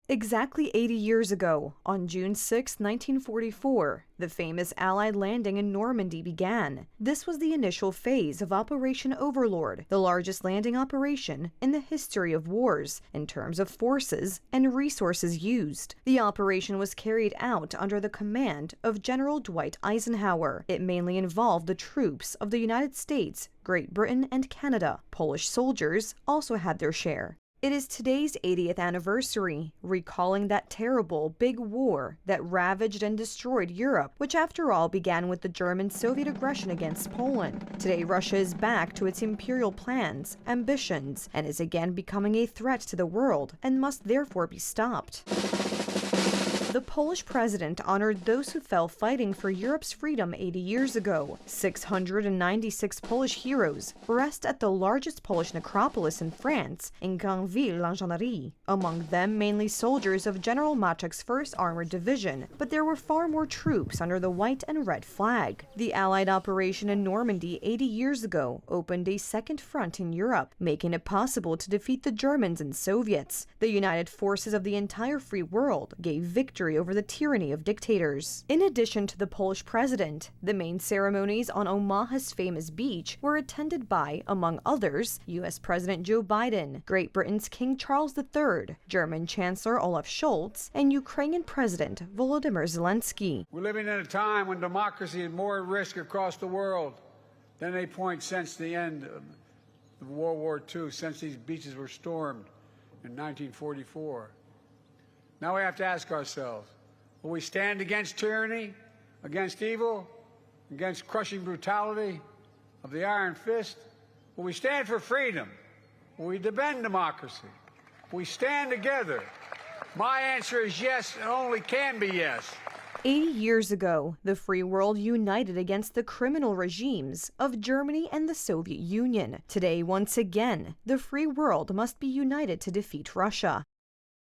Exactly 80 years ago, on June 6, 1944, the famous Allied landing in Normandy began. This was the initial phase of Operation Overlord, the largest landing operation in the history of wars in terms of forces and resources used. The operation was carried out under the command of General Dwight Eisenhower. It mainly involved the troops of the United States, Great Britain, and Canada. Polish soldiers also had their share. It is today's 80th anniversary, recalling that terrible big war that ravaged and destroyed Europe, which after all began with the German-Soviet aggression against Poland. Today, Russia is back to its imperial plans, ambitions, and is again becoming a threat to the world and must therefore be stopped. The Polish president honored those who fell fighting for Europe's freedom 80 years ago. 696 Polish heroes rest at the largest Polish necropolis in France, in Granville-la-Gennerie. Among them, mainly soldiers of General Maczek's 1st Armored Division, but there were far more troops under the white and red flag. The Allied operation in Normandy 80 years ago opened a second front in Europe, making it possible to defeat the Germans and Soviets. The united forces of the entire free world gave victory over the tyranny of dictators. In addition to the Polish president, the main ceremonies on Omaha's famous beach were attended by, among others, U.S. President Joe Biden, Great Britain's King Charles III, German Chancellor Olaf Scholz, and Ukrainian President Volodymyr Zelensky. We're living in a time when democracy is more at risk across the world than any point since the end of World War II, since these beaches were stormed in 1944. Now we have to ask ourselves, will we stand against tyranny, against evil, against crushing brutality of the iron fist? Will we stand for freedom? Will we defend democracy? Will we stand together? My answer is yes, and only can be yes. 80 years ago, the free world united against the criminal regimes of Germany and the Soviet Union. Today, once again, the free world must be united to defeat Russia.